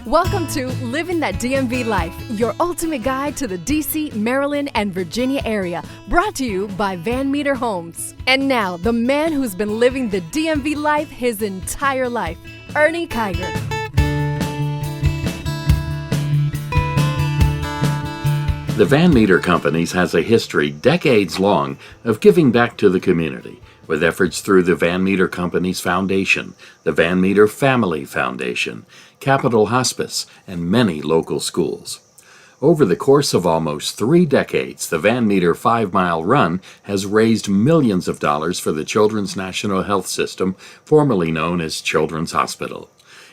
Welcome to Living That DMV Life, your ultimate guide to the DC, Maryland, and Virginia area, brought to you by Van Meter Homes. And now, the man who's been living the DMV life his entire life, Ernie Kyger. The Van Meter Companies has a history decades long of giving back to the community, with efforts through the Van Meter Companies Foundation, the Van Meter Family Foundation, Capital Hospice, and many local schools. Over the course of almost 3 decades, the Van Meter 5-mile run has raised millions of dollars for the Children's National Health System, formerly known as Children's Hospital.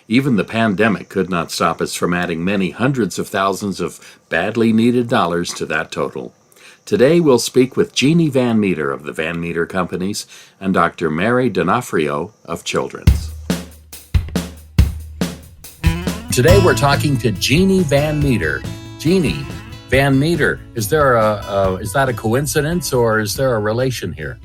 Even the pandemic could not stop us from adding many hundreds of thousands of badly needed dollars to that total. Today we'll speak with Jeannie Van Meter of the Van Meter Companies and Dr. Mary D'Onofrio of Children's. Today we're talking to Jeannie Van Meter. Jeannie Van Meter, is that a coincidence or is there a relation here?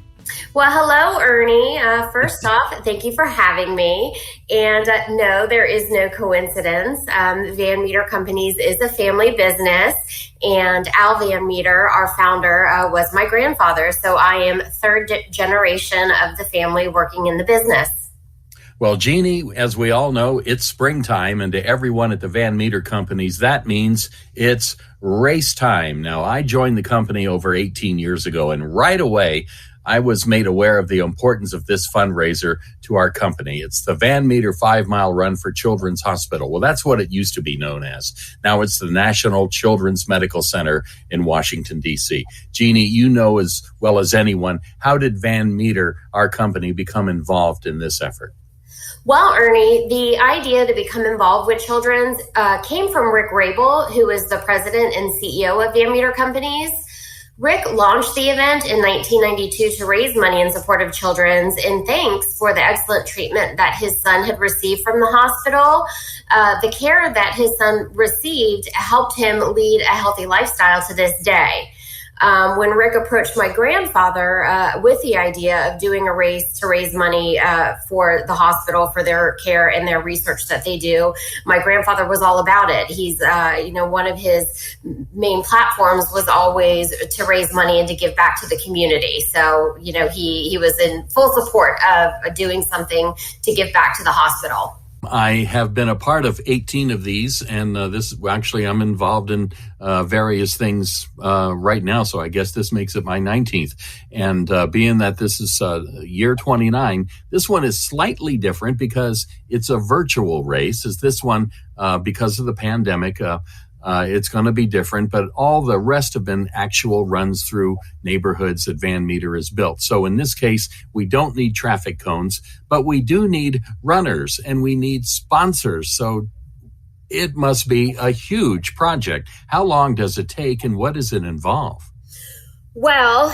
Well, hello, Ernie. First off, thank you for having me. And no, there is no coincidence. Van Meter Companies is a family business, and Al Van Meter, our founder, was my grandfather. So I am third generation of the family working in the business. Well, Jeannie, as we all know, it's springtime, and to everyone at the Van Meter Companies, that means it's race time. Now, I joined the company over 18 years ago, and right away, I was made aware of the importance of this fundraiser to our company. It's the Van Meter 5-mile run for Children's Hospital. Well, that's what it used to be known as. Now it's the National Children's Medical Center in Washington, D.C. Jeannie, you know as well as anyone, how did Van Meter, our company, become involved in this effort? Well, Ernie, the idea to become involved with Children's came from Rick Rabel, who is the president and CEO of Van Meter Companies. Rick launched the event in 1992 to raise money in support of Children's in thanks for the excellent treatment that his son had received from the hospital. The care that his son received helped him lead a healthy lifestyle to this day. When Rick approached my grandfather with the idea of doing a race to raise money for the hospital for their care and their research that they do, my grandfather was all about it. He's, one of his main platforms was always to raise money and to give back to the community. So, he was in full support of doing something to give back to the hospital. I have been a part of 18 of these, and I'm involved in various things right now, so I guess this makes it my 19th. And being that this is year 29, this one is slightly different because it's a virtual race. As this one, because of the pandemic, it's going to be different, but all the rest have been actual runs through neighborhoods that Van Meter has built. So in this case, we don't need traffic cones, but we do need runners and we need sponsors. So it must be a huge project. How long does it take and what does it involve? Well,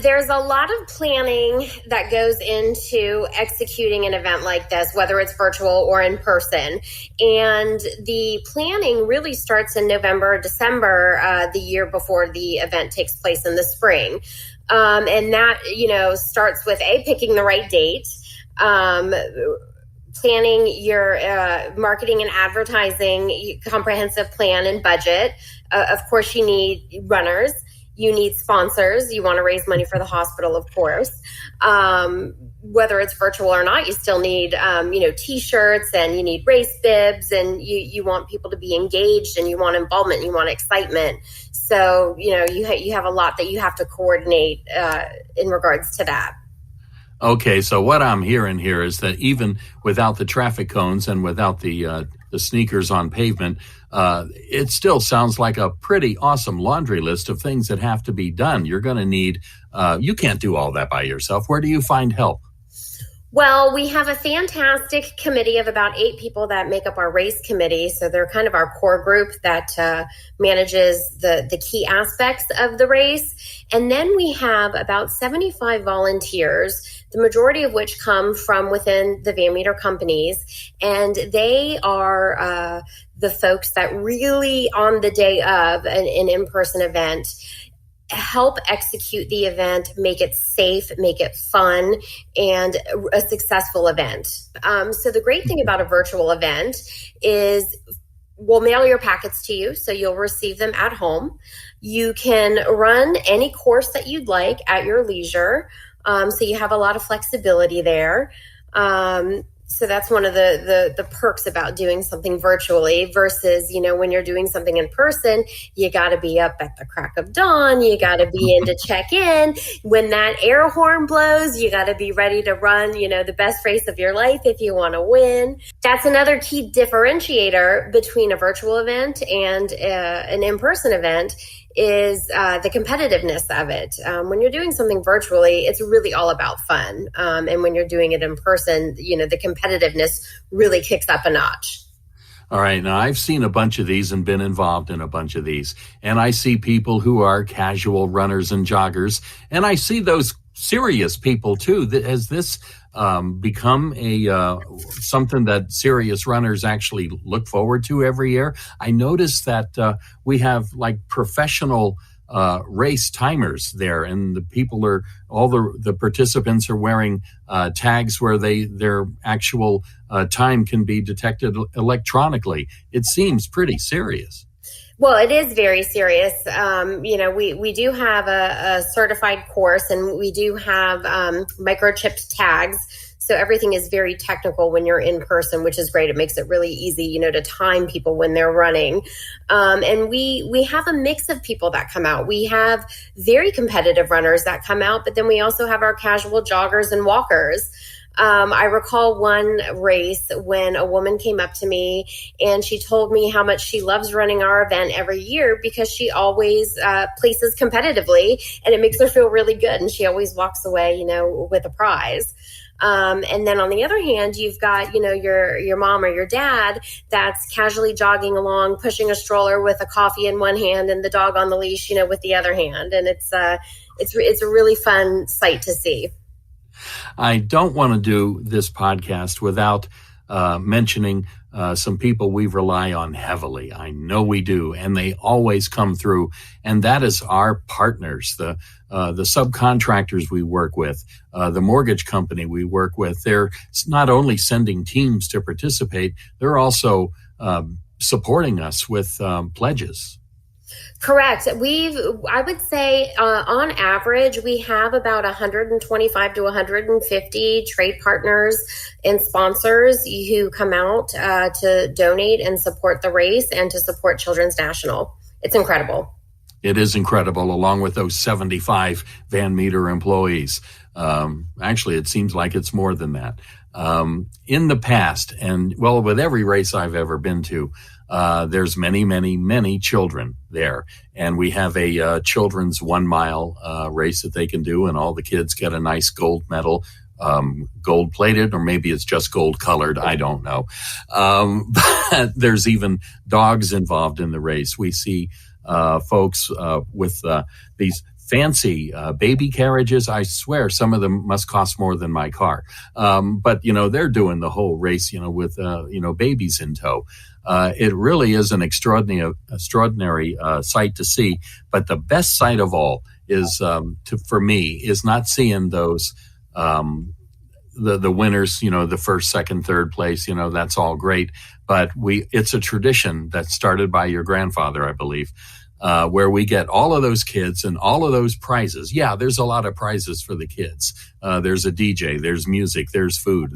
there's a lot of planning that goes into executing an event like this, whether it's virtual or in person. And the planning really starts in November, December, the year before the event takes place in the spring. And that, starts with picking the right date, planning your marketing and advertising, comprehensive plan and budget. Of course, you need runners. You need sponsors. You want to raise money for the hospital, of course. Whether it's virtual or not, you still need, T-shirts and you need race bibs and you want people to be engaged and you want involvement, you want excitement. So, you have a lot that you have to coordinate in regards to that. Okay, so what I'm hearing here is that even without the traffic cones and without the sneakers on pavement, it still sounds like a pretty awesome laundry list of things that have to be done. You're going to need, you can't do all that by yourself. Where do you find help? Well, we have a fantastic committee of about 8 people that make up our race committee. So they're kind of our core group that manages the key aspects of the race. And then we have about 75 volunteers, the majority of which come from within the Van Meter Companies. And they are the folks that really, on the day of an in-person event, help execute the event, make it safe, make it fun, and a successful event. So the great thing about a virtual event is we'll mail your packets to you, so you'll receive them at home. You can run any course that you'd like at your leisure, so you have a lot of flexibility there. So that's one of the perks about doing something virtually versus, when you're doing something in person, you got to be up at the crack of dawn. You got to be in to check in. When that air horn blows, you got to be ready to run, the best race of your life if you want to win. That's another key differentiator between a virtual event and an in-person event is the competitiveness of it. When you're doing something virtually, it's really all about fun. And when you're doing it in person, the competitiveness really kicks up a notch. All right. Now, I've seen a bunch of these and been involved in a bunch of these. And I see people who are casual runners and joggers. And I see those serious people, too. Has this become something that serious runners actually look forward to every year? I noticed that we have like professional race timers there, and the people all the participants are wearing tags where their actual time can be detected electronically. It seems pretty serious. Well, it is very serious. We do have a certified course, and we do have microchipped tags. So everything is very technical when you're in person, which is great. It makes it really easy, to time people when they're running. And we have a mix of people that come out. We have very competitive runners that come out, but then we also have our casual joggers and walkers. I recall one race when a woman came up to me and she told me how much she loves running our event every year because she always places competitively, and it makes her feel really good. And she always walks away, with a prize. And then on the other hand, you've got, your mom or your dad that's casually jogging along, pushing a stroller with a coffee in one hand and the dog on the leash, with the other hand. And it's a really fun sight to see. I don't want to do this podcast without mentioning some people we rely on heavily. I know we do, and they always come through. And that is our partners, the subcontractors we work with, the mortgage company we work with. They're not only sending teams to participate, they're also supporting us with pledges. Correct. I would say on average, we have about 125 to 150 trade partners and sponsors who come out to donate and support the race and to support Children's National. It's incredible. It is incredible, along with those 75 Van Metre employees. Actually, it seems like it's more than that. In the past, and well, with every race I've ever been to, there's many, many, many children there. And we have a children's 1 mile race that they can do, and all the kids get a nice gold medal, gold plated, or maybe it's just gold colored. I don't know. But there's even dogs involved in the race. We see folks with these fancy baby carriages. I swear some of them must cost more than my car. But, they're doing the whole race, with, babies in tow. It really is an extraordinary sight to see. But the best sight of all is, for me, is not seeing those the winners, the first, second, third place. That's all great. But it's a tradition that started by your grandfather, I believe, where we get all of those kids and all of those prizes. Yeah, there's a lot of prizes for the kids. There's a DJ, there's music, there's food,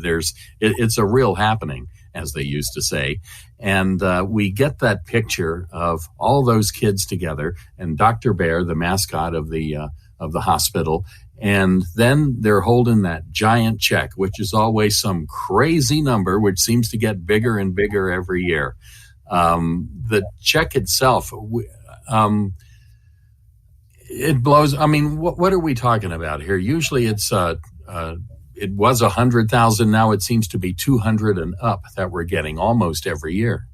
it's a real happening, as they used to say. And we get that picture of all those kids together and Dr. Bear, the mascot of the hospital. And then they're holding that giant check, which is always some crazy number, which seems to get bigger and bigger every year. The check itself, it blows. I mean, what are we talking about here? Usually it was 100,000. Now it seems to be 200 and up that we're getting almost every year.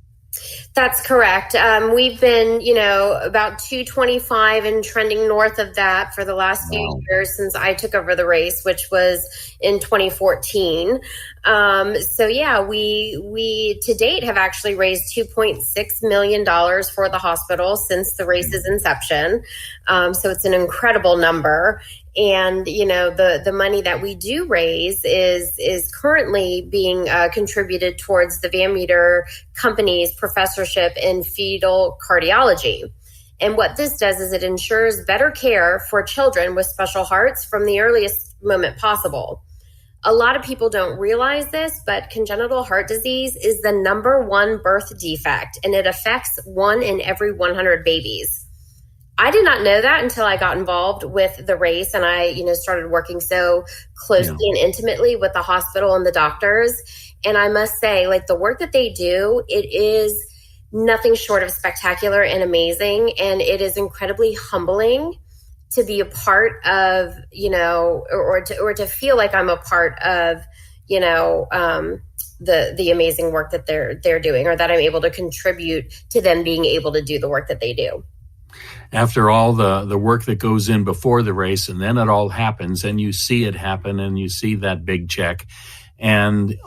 That's correct. We've been, about 225 and trending north of that for the last few years since I took over the race, which was in 2014. So yeah, we to date have actually raised $2.6 million for the hospital since the race's inception. So it's an incredible number. And, the money that we do raise is currently being contributed towards the Van Meter Company's professorship in fetal cardiology. And what this does is it ensures better care for children with special hearts from the earliest moment possible. A lot of people don't realize this, but congenital heart disease is the number one birth defect, and it affects 1 in every 100 babies. I did not know that until I got involved with the race, and I, started working so closely and intimately with the hospital and the doctors. And I must say, the work that they do, it is nothing short of spectacular and amazing. And it is incredibly humbling to be a part of, or to feel like I'm a part of, the amazing work that they're doing, or that I'm able to contribute to them being able to do the work that they do. After all the work that goes in before the race, and then it all happens, and you see it happen, and you see that big check, and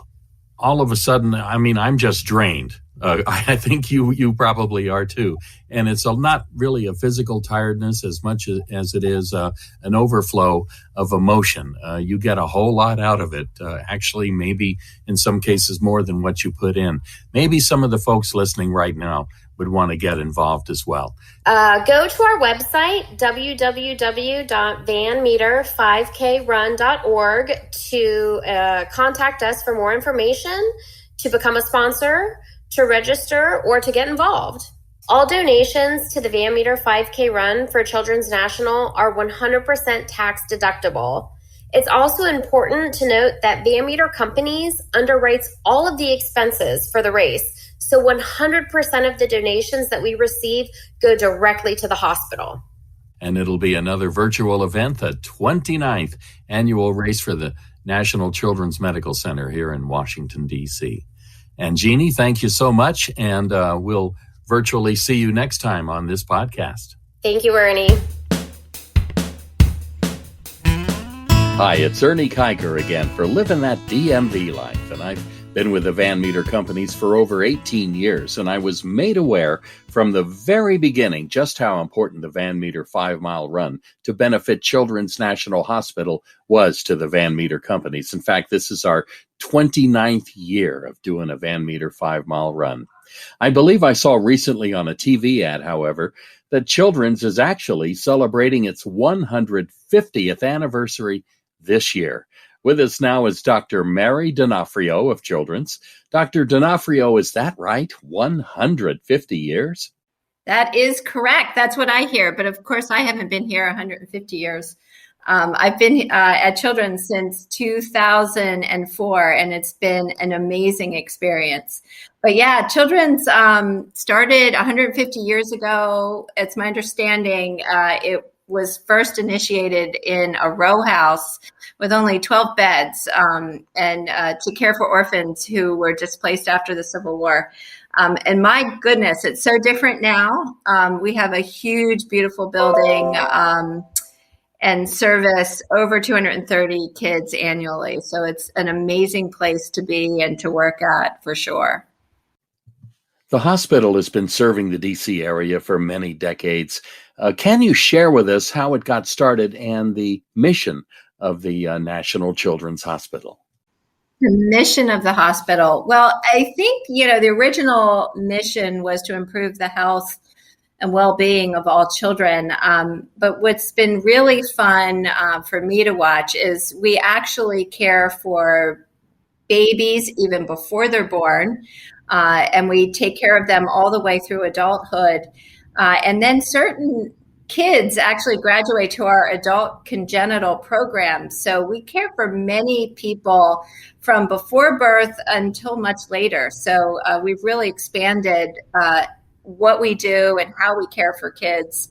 all of a sudden, I'm just drained. I think you probably are too. And it's not really a physical tiredness as much as it is an overflow of emotion. You get a whole lot out of it. Actually, maybe in some cases more than what you put in. Maybe some of the folks listening right now would want to get involved as well. Go to our website, www.vanmeter5krun.org, to contact us for more information, to become a sponsor, to register, or to get involved. All donations to the Van Meter 5K Run for Children's National are 100% tax deductible. It's also important to note that Van Meter Companies underwrites all of the expenses for the race. So 100% of the donations that we receive go directly to the hospital. And it'll be another virtual event, the 29th annual race for the National Children's Medical Center here in Washington, D.C. And Jeannie, thank you so much, and we'll virtually see you next time on this podcast. Thank you, Ernie. Hi, it's Ernie Kyger again for Living That DMV Life, and I've been with the Van Meter Companies for over 18 years, and I was made aware from the very beginning just how important the Van Meter 5-mile run to benefit Children's National Hospital was to the Van Meter Companies. In fact, this is our 29th year of doing a Van Meter 5-mile run. I believe I saw recently on a TV ad, however, that Children's is actually celebrating its 150th anniversary this year. With us now is Dr. Mary D'Onofrio of Children's. Dr. D'Onofrio, is that right? 150 years? That is correct. That's what I hear. But of course, I haven't been here 150 years. I've been at Children's since 2004, and it's been an amazing experience. But yeah, Children's started 150 years ago. It's my understanding it was first initiated in a row house with only 12 beds and to care for orphans who were displaced after the Civil War. And my goodness, it's so different now. We have a huge, beautiful building and service over 230 kids annually. So it's an amazing place to be and to work at, for sure. The hospital has been serving the D.C. area for many decades. Can you share with us how it got started and the mission of the National Children's Hospital? The mission of the hospital. Well, I think, the original mission was to improve the health and well-being of all children. But what's been really fun for me to watch is we actually care for babies even before they're born. And we take care of them all the way through adulthood. And then certain kids actually graduate to our adult congenital program. So we care for many people from before birth until much later. So we've really expanded what we do and how we care for kids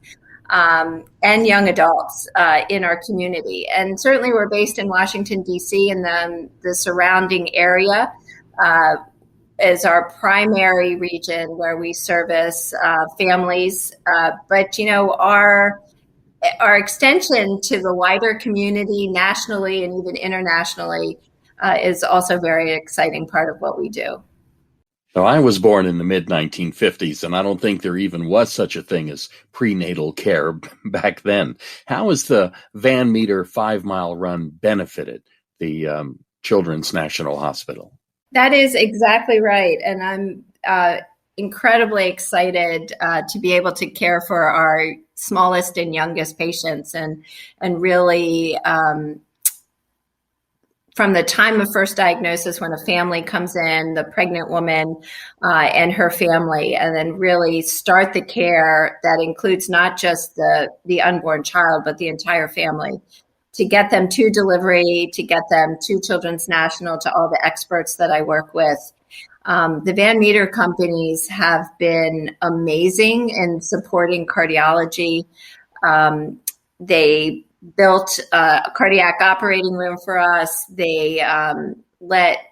and young adults in our community. And certainly we're based in Washington, D.C. and then the surrounding area is our primary region where we service families. But, our extension to the wider community nationally and even internationally is also a very exciting part of what we do. Now, I was born in the mid-1950s, and I don't think there even was such a thing as prenatal care back then. How has the Van Meter 5-mile run benefited the Children's National Hospital? That is exactly right. And I'm incredibly excited to be able to care for our smallest and youngest patients and really from the time of first diagnosis, when a family comes in, the pregnant woman and her family, and then really start the care that includes not just the unborn child, but the entire family, to get them to delivery, to get them to Children's National, to all the experts that I work with. The Van Meter companies have been amazing in supporting cardiology. They built a cardiac operating room for us. They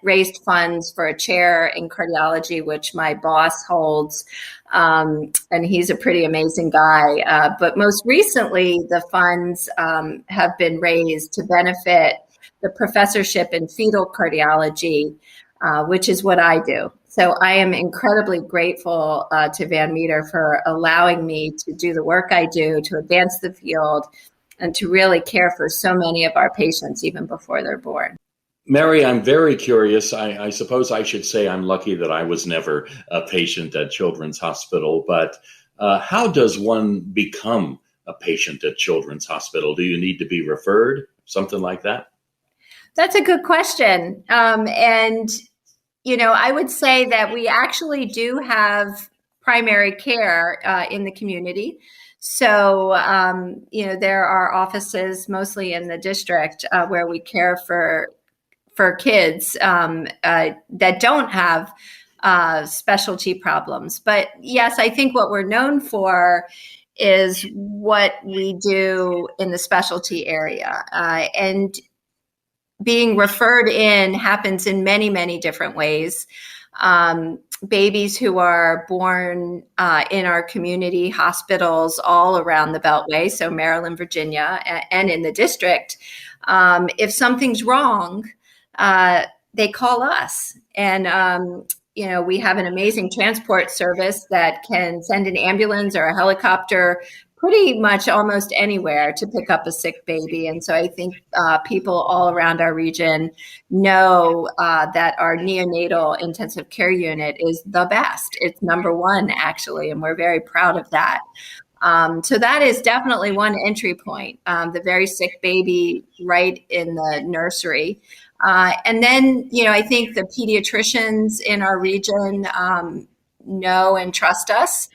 raised funds for a chair in cardiology, which my boss holds. And he's a pretty amazing guy. But most recently, the funds have been raised to benefit the professorship in fetal cardiology, which is what I do. So I am incredibly grateful to Van Meter for allowing me to do the work I do, to advance the field, and to really care for so many of our patients even before they're born. Mary, I'm very curious. I suppose I should say I'm lucky that I was never a patient at Children's Hospital, but how does one become a patient at Children's Hospital? Do you need to be referred? Something like that? That's a good question. And, I would say that we actually do have primary care in the community. So, there are offices mostly in the district where we care for kids that don't have specialty problems. But yes, I think what we're known for is what we do in the specialty area. And being referred in happens in many, many different ways. Babies who are born in our community hospitals all around the Beltway, so Maryland, Virginia, and in the district, if something's wrong, they call us. And, we have an amazing transport service that can send an ambulance or a helicopter pretty much almost anywhere to pick up a sick baby. And so I think people all around our region know that our neonatal intensive care unit is the best. It's number one, actually, and we're very proud of that. So that is definitely one entry point, the very sick baby right in the nursery. And then, I think the pediatricians in our region know and trust us.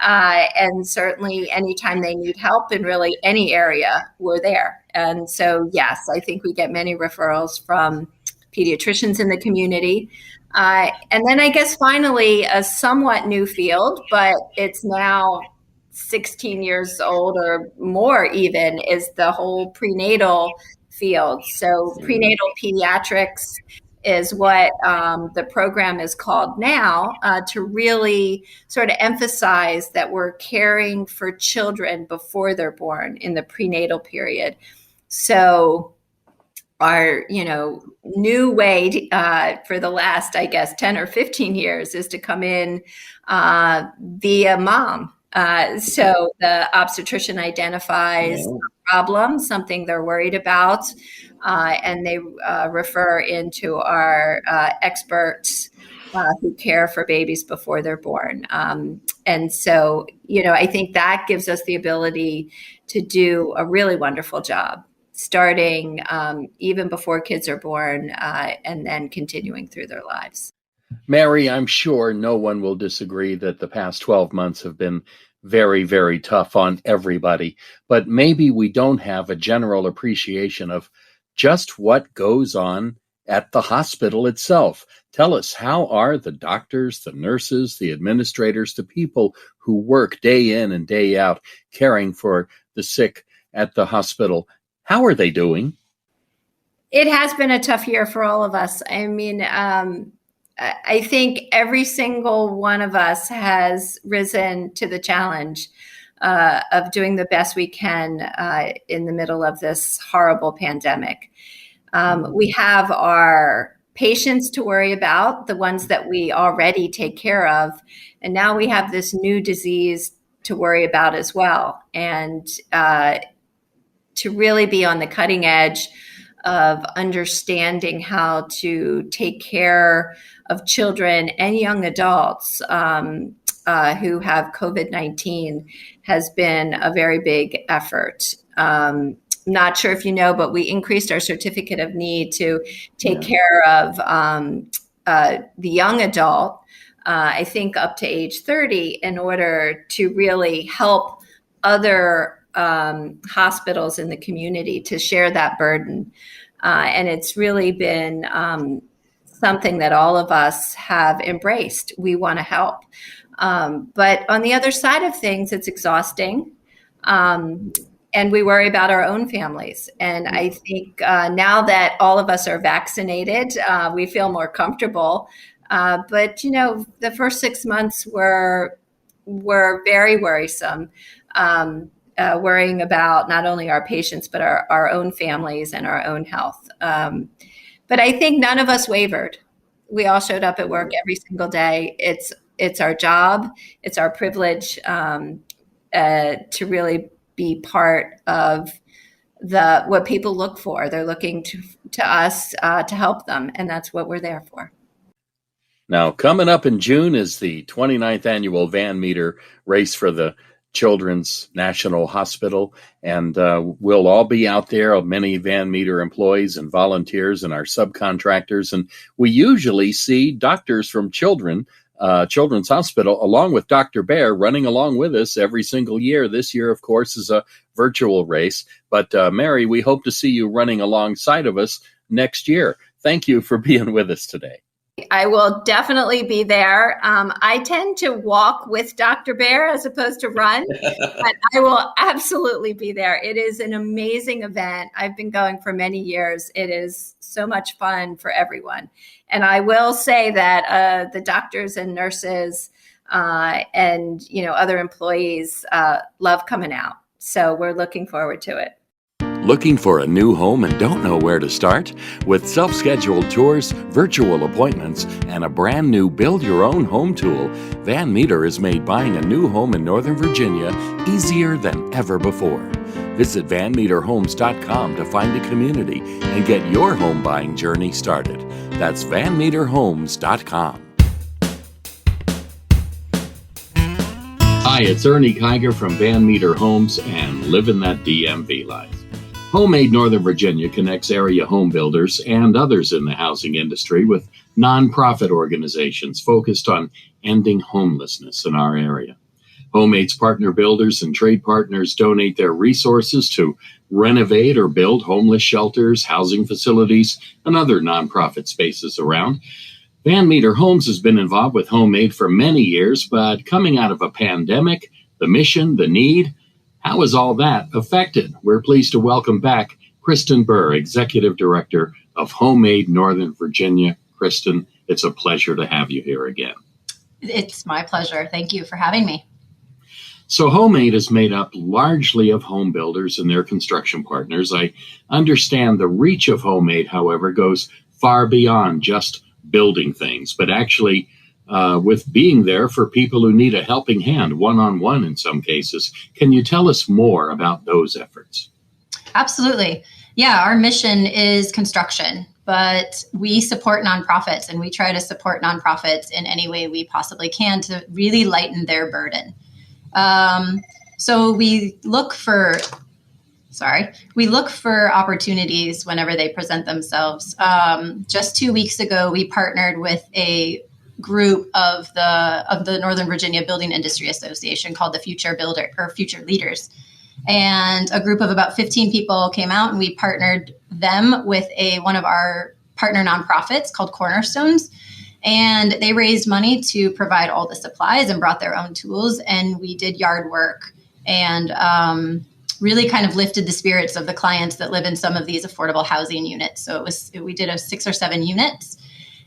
And certainly anytime they need help in really any area, we're there. And so, yes, I think we get many referrals from pediatricians in the community. And then I guess finally, a somewhat new field, but it's now 16 years old or more even, is the whole prenatal field. So prenatal pediatrics is what the program is called now, to really sort of emphasize that we're caring for children before they're born in the prenatal period. So our, new way for the last, I guess, 10 or 15 years is to come in via mom. So the obstetrician identifies a problem, something they're worried about, and they refer into our experts who care for babies before they're born. And so, I think that gives us the ability to do a really wonderful job, starting even before kids are born and then continuing through their lives. Mary, I'm sure no one will disagree that the past 12 months have been very, very tough on everybody, but maybe we don't have a general appreciation of just what goes on at the hospital itself. Tell us, how are the doctors, the nurses, the administrators, the people who work day in and day out caring for the sick at the hospital, how are they doing? It has been a tough year for all of us. I mean, I think every single one of us has risen to the challenge of doing the best we can in the middle of this horrible pandemic. We have our patients to worry about, the ones that we already take care of. And now we have this new disease to worry about as well. And to really be on the cutting edge of understanding how to take care of children and young adults who have COVID-19 has been a very big effort. Not sure if you know, but we increased our certificate of need to take care of the young adult, I think up to age 30, in order to really help other hospitals in the community to share that burden. And it's really been something that all of us have embraced. We want to help. But on the other side of things, it's exhausting. And we worry about our own families. And I think now that all of us are vaccinated, we feel more comfortable. But, the first 6 months were very worrisome, worrying about not only our patients, but our own families and our own health. But I think none of us wavered. We all showed up at work every single day. It's our job. It's our privilege to really be part of what people look for. They're looking to us to help them, and that's what we're there for. Now, coming up in June is the 29th annual Van Meter Race for the Children's National Hospital, and we'll all be out there, many Van Meter employees and volunteers and our subcontractors, and we usually see doctors from Children's Hospital, along with Dr. Bear, running along with us every single year. This year, of course, is a virtual race. But Mary, we hope to see you running alongside of us next year. Thank you for being with us today. I will definitely be there. I tend to walk with Dr. Bear as opposed to run, but I will absolutely be there. It is an amazing event. I've been going for many years. It is so much fun for everyone. And I will say that the doctors and nurses and other employees love coming out. So we're looking forward to it. Looking for a new home and don't know where to start? With self-scheduled tours, virtual appointments, and a brand new build-your-own home tool, Van Meter has made buying a new home in Northern Virginia easier than ever before. Visit vanmeterhomes.com to find a community and get your home buying journey started. That's vanmeterhomes.com. Hi, it's Ernie Kyger from Van Meter Homes and Living That DMV Life. Homemade Northern Virginia connects area home builders and others in the housing industry with nonprofit organizations focused on ending homelessness in our area. Homemade's partner builders and trade partners donate their resources to renovate or build homeless shelters, housing facilities, and other nonprofit spaces around. Van Meter Homes has been involved with Homemade for many years, but coming out of a pandemic, the mission, the need, how is all that affected? We're pleased to welcome back Kristen Burr, Executive Director of Homemade Northern Virginia. Kristen, it's a pleasure to have you here again. It's my pleasure. Thank you for having me. So Homemade is made up largely of home builders and their construction partners. I understand the reach of Homemade, however, goes far beyond just building things, but actually with being there for people who need a helping hand, one-on-one in some cases. Can you tell us more about those efforts? Absolutely. Yeah, our mission is construction, but we support nonprofits, and we try to support nonprofits in any way we possibly can to really lighten their burden. So we look for opportunities whenever they present themselves. Just 2 weeks ago, we partnered with a group of the Northern Virginia Building Industry Association called the Future Leaders. And a group of about 15 people came out, and we partnered them with one of our partner nonprofits called Cornerstones. And they raised money to provide all the supplies and brought their own tools. And we did yard work and really kind of lifted the spirits of the clients that live in some of these affordable housing units. So we did 6 or 7 units.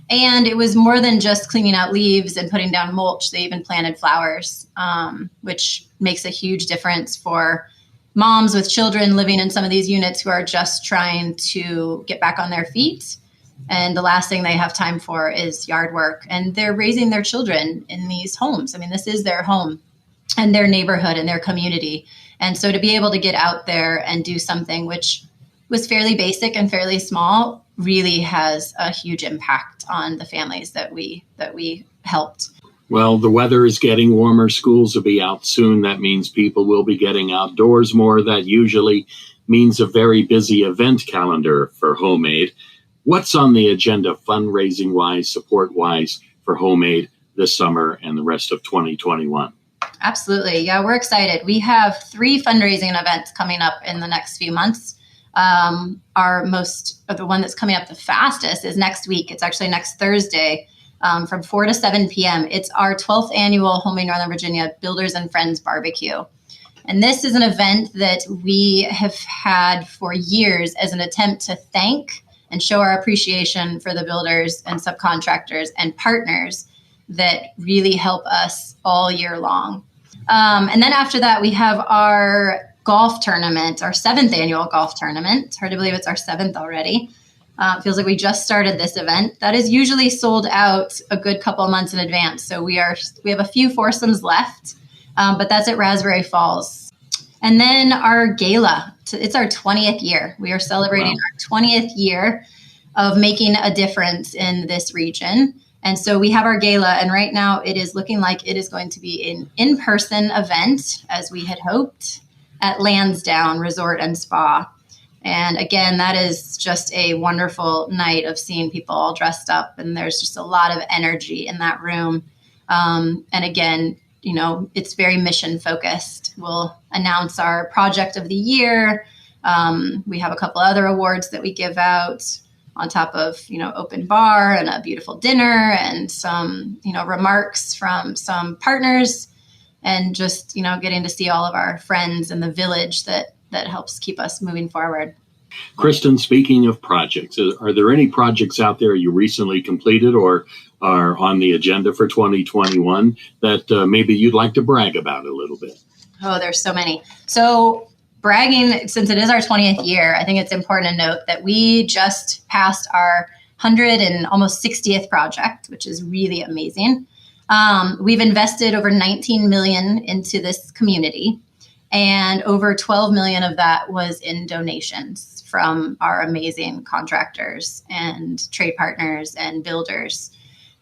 And it was more than just cleaning out leaves and putting down mulch. They even planted flowers, which makes a huge difference for moms with children living in some of these units who are just trying to get back on their feet. And the last thing they have time for is yard work. And they're raising their children in these homes. I mean, this is their home and their neighborhood and their community. And so to be able to get out there and do something which was fairly basic and fairly small really has a huge impact on the families that we helped. Well, the weather is getting warmer. Schools will be out soon. That means people will be getting outdoors more. That usually means a very busy event calendar for Homemade. What's on the agenda fundraising-wise, support-wise for Homemade this summer and the rest of 2021? Absolutely. Yeah, we're excited. We have 3 fundraising events coming up in the next few months. The one that's coming up the fastest is next week. It's actually next Thursday. From 4 to 7 p.m. It's our 12th annual Homemade Northern Virginia Builders and Friends Barbecue. And this is an event that we have had for years as an attempt to thank and show our appreciation for the builders and subcontractors and partners that really help us all year long. And then after that, we have our golf tournament, our 7th annual golf tournament. It's hard to believe it's our 7th already. It feels like we just started this event. That is usually sold out a good couple months in advance. So we have a few foursomes left, but that's at Raspberry Falls. And then our gala, it's our 20th year. We are celebrating our 20th year of making a difference in this region. And so we have our gala, and right now it is looking like it is going to be an in-person event, as we had hoped, at Lansdowne Resort and Spa. And again, that is just a wonderful night of seeing people all dressed up. And there's just a lot of energy in that room. And again, it's very mission focused. We'll announce our project of the year. We have a couple other awards that we give out on top of, open bar and a beautiful dinner and some, remarks from some partners and just, getting to see all of our friends in the village that helps keep us moving forward. Kristen, speaking of projects, are there any projects out there you recently completed or are on the agenda for 2021 that maybe you'd like to brag about a little bit? Oh, there's so many. So bragging, since it is our 20th year, I think it's important to note that we just passed our 100 and almost 60th project, which is really amazing. We've invested over $19 million into this community. And over 12 million of that was in donations from our amazing contractors and trade partners and builders.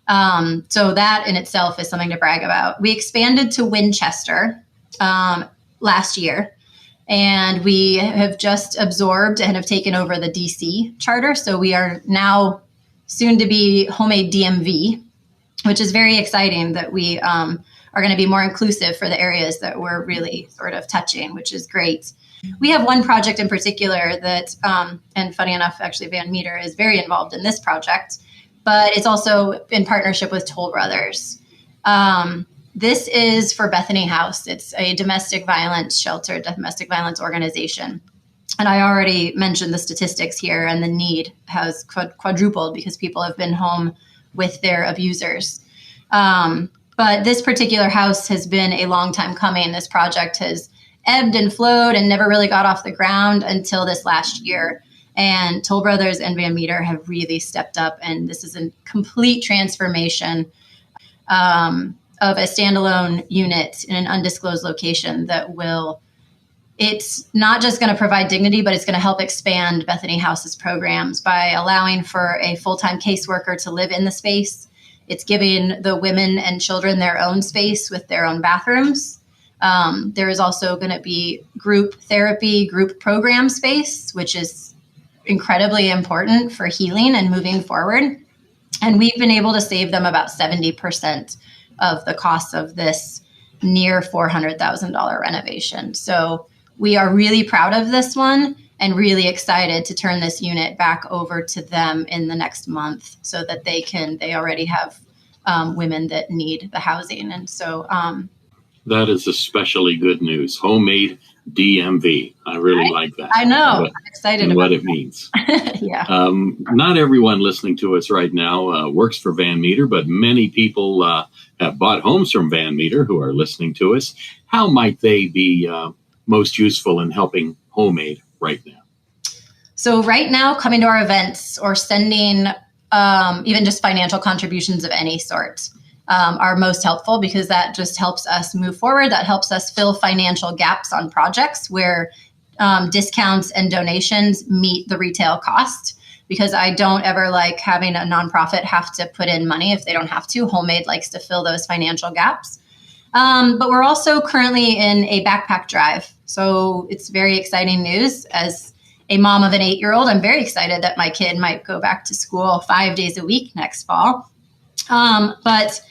So that in itself is something to brag about. We expanded to Winchester last year, and we have just absorbed and have taken over the DC charter. So we are now soon to be Homemade DMV, which is very exciting that we are going to be more inclusive for the areas that we're really sort of touching, which is great. We have one project in particular that, and funny enough, actually Van Metre is very involved in this project, but it's also in partnership with Toll Brothers. This is for Bethany House. It's a domestic violence shelter, domestic violence organization. And I already mentioned the statistics here, and the need has quadrupled because people have been home with their abusers. But this particular house has been a long time coming. This project has ebbed and flowed and never really got off the ground until this last year. And Toll Brothers and Van Metre have really stepped up. And this is a complete transformation of a standalone unit in an undisclosed location that it's not just going to provide dignity, but it's going to help expand Bethany House's programs by allowing for a full-time caseworker to live in the space. It's giving the women and children their own space with their own bathrooms. There is also going to be group therapy, group program space, which is incredibly important for healing and moving forward. And we've been able to save them about 70% of the cost of this near $400,000 renovation. So we are really proud of this one and really excited to turn this unit back over to them in the next month so that they already have women that need the housing. And so that is especially good news. Homemade DMV. I really like that. I know. I'm excited about what it means. Yeah. Not everyone listening to us right now works for Van Metre, but many people have bought homes from Van Metre who are listening to us. How might they be most useful in helping Homemade right now? So right now, coming to our events or sending even just financial contributions of any sort are most helpful, because that just helps us move forward. That helps us fill financial gaps on projects where discounts and donations meet the retail cost, because I don't ever like having a nonprofit have to put in money if they don't have to. Homemade likes to fill those financial gaps. But we're also currently in a backpack drive. So it's very exciting news. As a mom of an 8-year-old, I'm very excited that my kid might go back to school 5 days a week next fall. But,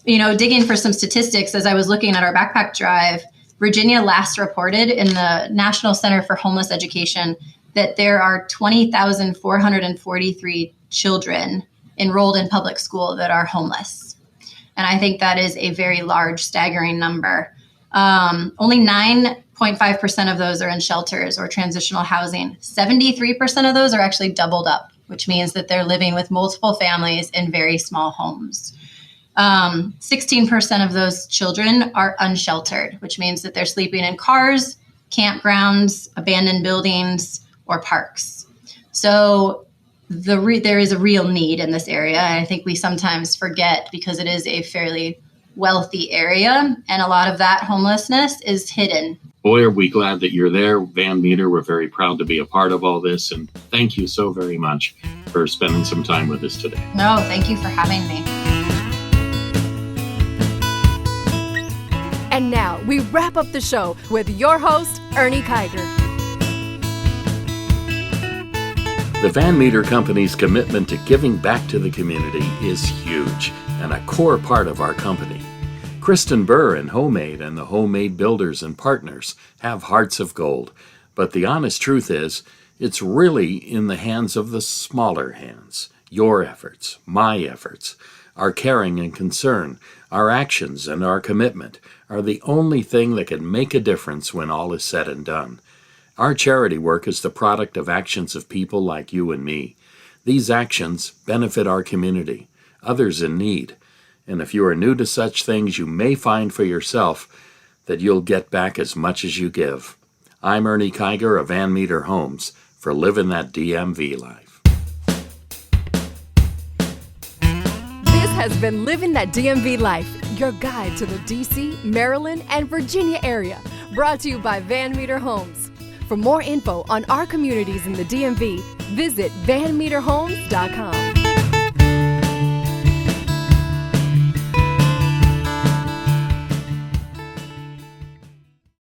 digging for some statistics as I was looking at our backpack drive, Virginia last reported in the National Center for Homeless Education that there are 20,443 children enrolled in public school that are homeless. And I think that is a very large, staggering number. Only 9.5% of those are in shelters or transitional housing. 73% of those are actually doubled up, which means that they're living with multiple families in very small homes. 16% of those children are unsheltered, which means that they're sleeping in cars, campgrounds, abandoned buildings, or parks. So there is a real need in this area. And I think we sometimes forget, because it is a fairly wealthy area, and a lot of that homelessness is hidden. Boy, are we glad that you're there, Van Metre. We're very proud to be a part of all this, and thank you so very much for spending some time with us today. No, thank you for having me. And now we wrap up the show with your host, Ernie Kyger. The Van Metre Company's commitment to giving back to the community is huge and a core part of our company. Kristen Burr and Homemade and the Homemade Builders and Partners have hearts of gold, but the honest truth is, it's really in the hands of the smaller hands. Your efforts, my efforts, our caring and concern, our actions and our commitment are the only thing that can make a difference when all is said and done. Our charity work is the product of actions of people like you and me. These actions benefit our community, others in need. And if you are new to such things, you may find for yourself that you'll get back as much as you give. I'm Ernie Kyger of Van Metre Homes for living that DMV life. This has been Living That DMV Life, your guide to the DC, Maryland, and Virginia area, brought to you by Van Metre Homes. For more info on our communities in the DMV, visit vanmetrehomes.com.